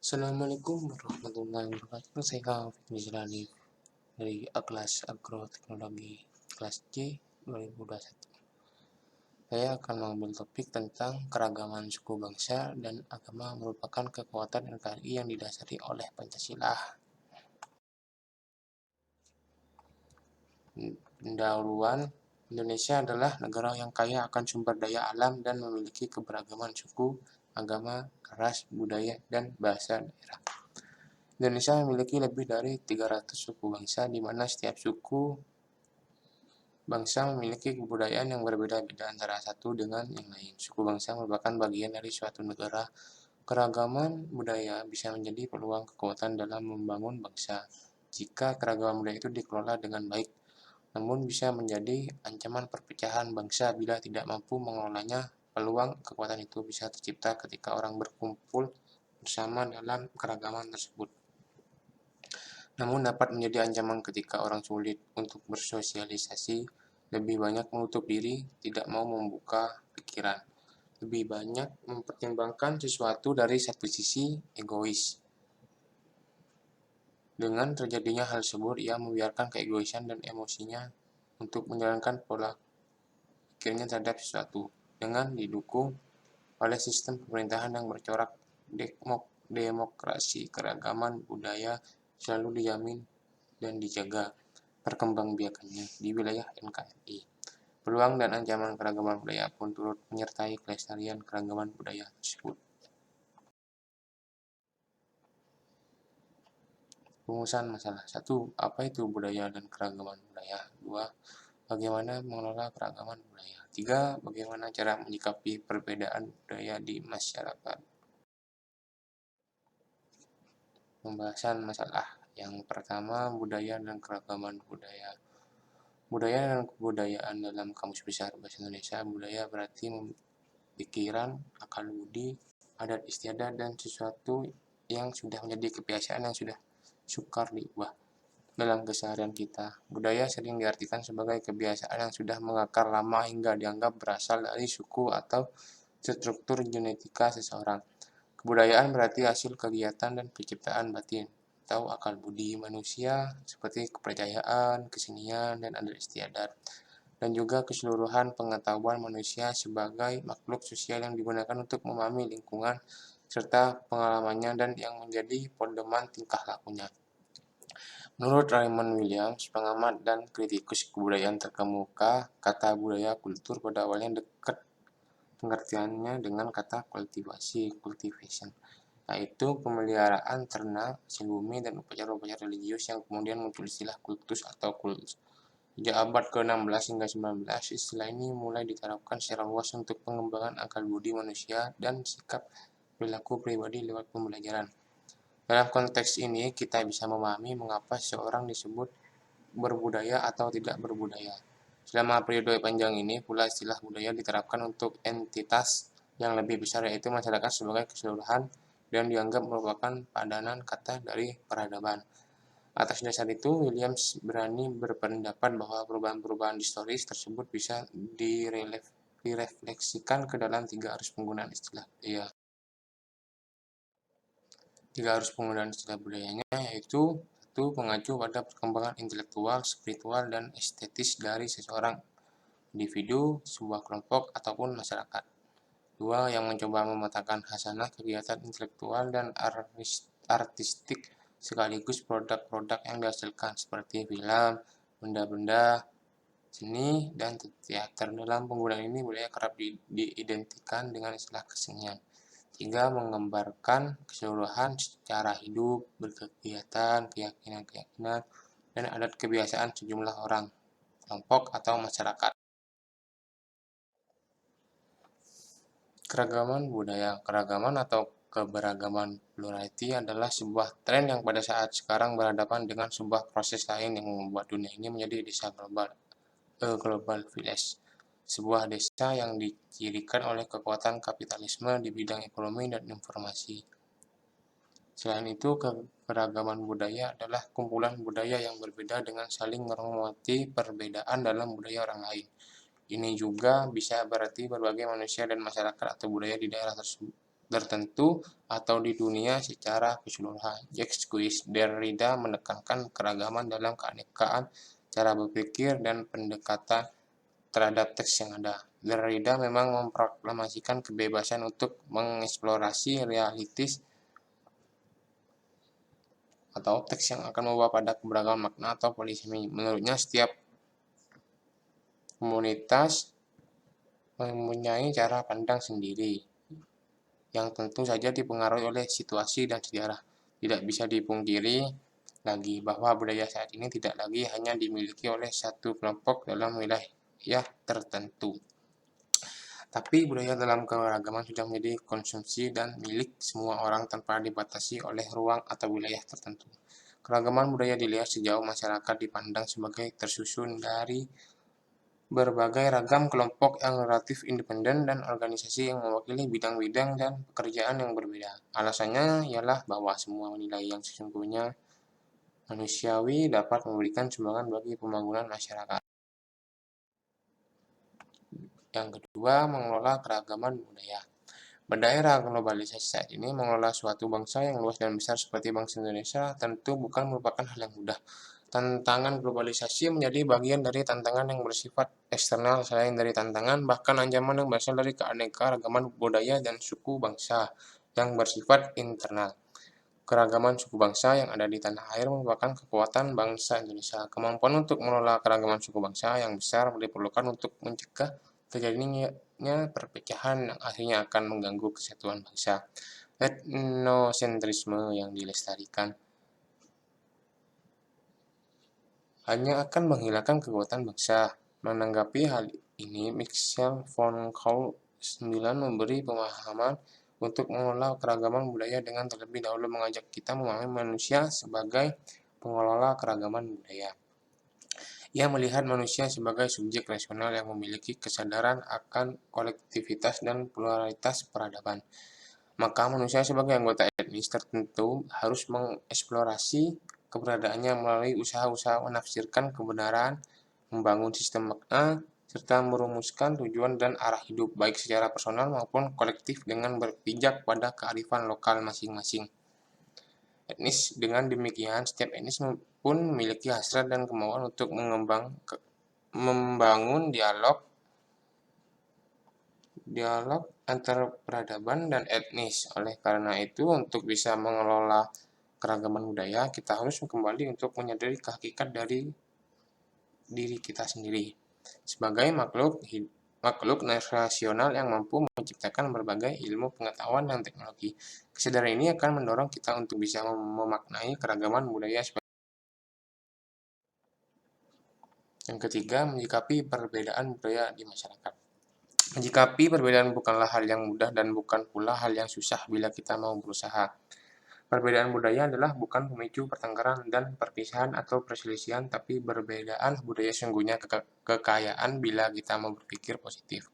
Assalamualaikum warahmatullahi wabarakatuh. Saya Taufik Mizrani dari kelas Agroteknologi kelas C 2021. Saya akan mengambil topik tentang keragaman suku bangsa dan agama merupakan kekuatan NKRI yang didasari oleh Pancasila. Pendahuluan, Indonesia adalah negara yang kaya akan sumber daya alam dan memiliki keberagaman suku, agama, ras, budaya, dan bahasa daerah. Indonesia memiliki lebih dari 300 suku bangsa, di mana setiap suku bangsa memiliki kebudayaan yang berbeda-beda antara satu dengan yang lain. Suku bangsa merupakan bagian dari suatu negara. Keragaman budaya bisa menjadi peluang kekuatan dalam membangun bangsa jika keragaman budaya itu dikelola dengan baik, namun bisa menjadi ancaman perpecahan bangsa bila tidak mampu mengelolanya. Peluang kekuatan itu bisa tercipta ketika orang berkumpul bersama dalam keragaman tersebut, namun dapat menjadi ancaman ketika orang sulit untuk bersosialisasi, lebih banyak menutup diri, tidak mau membuka pikiran, lebih banyak mempertimbangkan sesuatu dari satu sisi, egois. Dengan terjadinya hal tersebut, ia membiarkan keegoisan dan emosinya untuk menjalankan pola pikirnya terhadap sesuatu. Dengan didukung oleh sistem pemerintahan yang bercorak demokrasi, keragaman budaya selalu dijamin dan dijaga perkembangbiakannya di wilayah NKRI. Peluang dan ancaman keragaman budaya pun turut menyertai kelestarian keragaman budaya tersebut. Rumusan masalah. 1. Apa itu budaya dan keragaman budaya? 2. Bagaimana mengelola keragaman budaya? 3. Bagaimana cara menyikapi perbedaan budaya di masyarakat? Pembahasan masalah. Yang pertama, budaya dan keragaman budaya. Budaya dan kebudayaan dalam Kamus Besar Bahasa Indonesia. Budaya berarti pikiran, akal budi, adat istiadat, dan sesuatu yang sudah menjadi kebiasaan yang sudah sukar diubah dalam keseharian kita. Budaya sering diartikan sebagai kebiasaan yang sudah mengakar lama hingga dianggap berasal dari suku atau struktur genetika seseorang. Kebudayaan berarti hasil kegiatan dan penciptaan batin atau akal budi manusia seperti kepercayaan, kesenian, dan adat istiadat, dan juga keseluruhan pengetahuan manusia sebagai makhluk sosial yang digunakan untuk memahami lingkungan serta pengalamannya dan yang menjadi pedoman tingkah lakunya. Menurut Raymond Williams, pengamat dan kritikus kebudayaan terkemuka, kata budaya kultur pada awalnya dekat pengertiannya dengan kata kultivasi, cultivation, yaitu pemeliharaan ternak, hasil bumi, dan upacara-upacara religius yang kemudian muncul istilah kultus atau kultus. Sejak abad ke-16 hingga 19, istilah ini mulai diterapkan secara luas untuk pengembangan akal budi manusia dan sikap perilaku pribadi lewat pembelajaran. Dalam konteks ini, kita bisa memahami mengapa seseorang disebut berbudaya atau tidak berbudaya. Selama periode panjang ini pula istilah budaya diterapkan untuk entitas yang lebih besar, yaitu masyarakat sebagai keseluruhan, dan dianggap merupakan padanan kata dari peradaban. Atas dasar itu, Williams berani berpendapat bahwa perubahan-perubahan historis tersebut bisa direfleksikan ke dalam tiga arus penggunaan istilah budaya. Tiga arus penggunaan istilah budayanya yaitu: 1. Mengacu pada perkembangan intelektual, spiritual, dan estetis dari seseorang, individu, sebuah kelompok, ataupun masyarakat. 2. Yang mencoba memetakan hasanah kegiatan intelektual dan artistik sekaligus produk-produk yang dihasilkan seperti film, benda-benda seni, dan teater. Dalam penggunaan ini budaya kerap diidentikan dengan istilah kesenian. 3. Menggambarkan keseluruhan secara hidup, berkegiatan, keyakinan-keyakinan, dan adat kebiasaan sejumlah orang, kelompok, atau masyarakat. Keragaman budaya. Keragaman atau keberagaman plurality adalah sebuah tren yang pada saat sekarang berhadapan dengan sebuah proses lain yang membuat dunia ini menjadi desa global village, sebuah desa yang dicirikan oleh kekuatan kapitalisme di bidang ekonomi dan informasi. Selain itu, keragaman budaya adalah kumpulan budaya yang berbeda dengan saling menghormati perbedaan dalam budaya orang lain. Ini juga bisa berarti berbagai manusia dan masyarakat atau budaya di daerah tersebut tertentu atau di dunia secara keseluruhan. Jacques Derrida menekankan keragaman dalam keanekaan cara berpikir dan pendekatan terhadap teks yang ada. Derrida memang memproklamasikan kebebasan untuk mengeksplorasi realitis atau teks yang akan membawa pada keberagaman makna atau polisemi. Menurutnya, setiap komunitas mempunyai cara pandang sendiri yang tentu saja dipengaruhi oleh situasi dan sejarah. Tidak bisa dipungkiri lagi bahwa budaya saat ini tidak lagi hanya dimiliki oleh satu kelompok dalam wilayah tertentu, tapi budaya dalam keberagaman sudah menjadi konsumsi dan milik semua orang tanpa dibatasi oleh ruang atau wilayah tertentu. Keragaman budaya dilihat sejauh masyarakat dipandang sebagai tersusun dari berbagai ragam kelompok yang relatif independen dan organisasi yang mewakili bidang-bidang dan pekerjaan yang berbeda. Alasannya ialah bahwa semua nilai yang sesungguhnya manusiawi dapat memberikan sumbangan bagi pembangunan masyarakat. Yang kedua, mengelola keragaman budaya. Pada era globalisasi saat ini, mengelola suatu bangsa yang luas dan besar seperti bangsa Indonesia tentu bukan merupakan hal yang mudah. Tantangan globalisasi menjadi bagian dari tantangan yang bersifat eksternal. Selain dari tantangan, bahkan ancaman yang berasal dari keanekaragaman budaya dan suku bangsa yang bersifat internal. Keragaman suku bangsa yang ada di tanah air merupakan kekuatan bangsa Indonesia. Kemampuan untuk mengelola keragaman suku bangsa yang besar diperlukan untuk mencegah terjadinya perpecahan yang akhirnya akan mengganggu kesatuan bangsa. Etnosentrisme yang dilestarikan hanya akan menghilangkan kekuatan bangsa. Menanggapi hal ini, Michel Foucault 9 memberi pemahaman untuk mengelola keragaman budaya dengan terlebih dahulu mengajak kita memahami manusia sebagai pengelola keragaman budaya. Ia melihat manusia sebagai subjek rasional yang memiliki kesadaran akan kolektivitas dan pluralitas peradaban. Maka manusia sebagai anggota etnis tertentu harus mengeksplorasi keberadaannya melalui usaha-usaha menafsirkan kebenaran, membangun sistem makna, serta merumuskan tujuan dan arah hidup, baik secara personal maupun kolektif dengan berpijak pada kearifan lokal masing-masing etnis. Dengan demikian, setiap etnis pun memiliki hasrat dan kemauan untuk membangun dialog antar peradaban dan etnis. Oleh karena itu, untuk bisa mengelola keragaman budaya, kita harus kembali untuk menyadari hakikat dari diri kita sendiri sebagai makhluk rasional yang mampu menciptakan berbagai ilmu pengetahuan dan teknologi. Kesadaran ini akan mendorong kita untuk bisa memaknai keragaman budaya. Yang ketiga, menyikapi perbedaan budaya di masyarakat. Menyikapi perbedaan bukanlah hal yang mudah dan bukan pula hal yang susah bila kita mau berusaha. Perbedaan budaya adalah bukan pemicu pertengkaran dan perpisahan atau perselisihan, tapi perbedaan budaya sungguhnya kekayaan bila kita mau berpikir positif.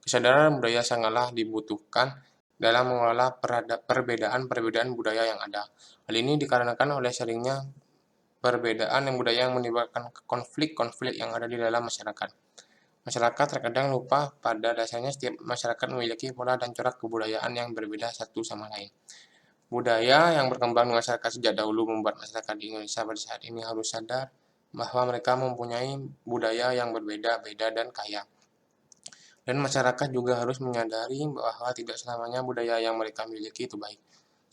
Kesadaran budaya sangatlah dibutuhkan dalam mengelola perbedaan budaya yang ada. Hal ini dikarenakan oleh seringnya perbedaan budaya yang menimbulkan konflik-konflik yang ada di dalam masyarakat. Masyarakat terkadang lupa pada dasarnya setiap masyarakat memiliki pola dan corak kebudayaan yang berbeda satu sama lain. Budaya yang berkembang di masyarakat sejak dahulu membuat masyarakat di Indonesia pada saat ini harus sadar bahwa mereka mempunyai budaya yang berbeda-beda dan kaya. Dan masyarakat juga harus menyadari bahwa tidak selamanya budaya yang mereka miliki itu baik,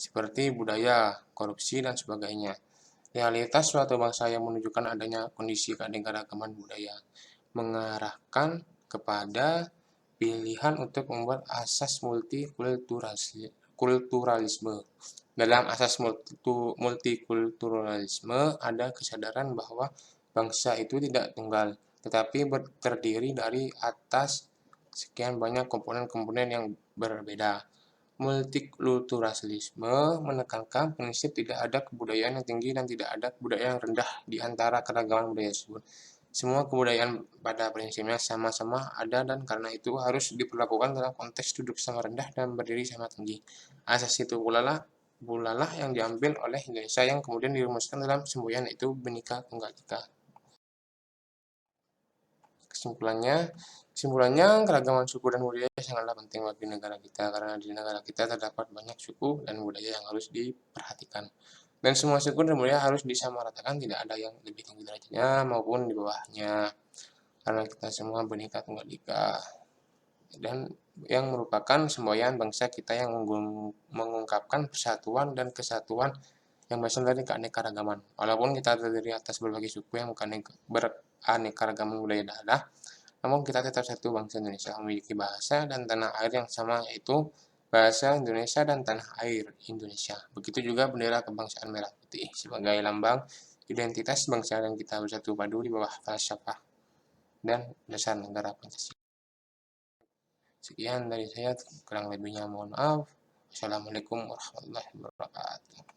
seperti budaya korupsi dan sebagainya. Realitas suatu bangsa yang menunjukkan adanya kondisi keanekaragaman budaya mengarahkan kepada pilihan untuk membuat asas multikulturalisme. Dalam asas multikulturalisme ada kesadaran bahwa bangsa itu tidak tunggal, tetapi terdiri dari atas sekian banyak komponen-komponen yang berbeda. Multikulturalisme menekankan prinsip tidak ada kebudayaan yang tinggi dan tidak ada kebudayaan yang rendah di antara keragaman budaya tersebut. Semua kebudayaan pada prinsipnya sama-sama ada dan karena itu harus diperlakukan dalam konteks duduk sama rendah dan berdiri sama tinggi. Asas itu pula lah yang diambil oleh Indonesia yang kemudian dirumuskan dalam semboyan yaitu Bhinneka Tunggal Ika. Kesimpulannya, Kesimpulannya, keragaman suku dan budaya sangatlah penting bagi negara kita, karena di negara kita terdapat banyak suku dan budaya yang harus diperhatikan. Dan semua suku dan budaya harus disamaratakan, tidak ada yang lebih tinggi derajatnya maupun di bawahnya, karena kita semua Bhinneka Tunggal Ika. Dan yang merupakan semboyan bangsa kita yang mengungkapkan persatuan dan kesatuan yang berasal dari keanekaragaman. Walaupun kita terdiri atas berbagai suku yang beraneka-ragaman budaya daerah, namun kita tetap satu bangsa Indonesia, memiliki bahasa dan tanah air yang sama, yaitu bahasa Indonesia dan tanah air Indonesia. Begitu juga bendera kebangsaan merah putih sebagai lambang identitas bangsa, dan kita bersatu padu di bawah falsafah dan dasar negara Pancasila. Sekian dari saya, kurang lebihnya mohon maaf. Wassalamualaikum warahmatullahi wabarakatuh.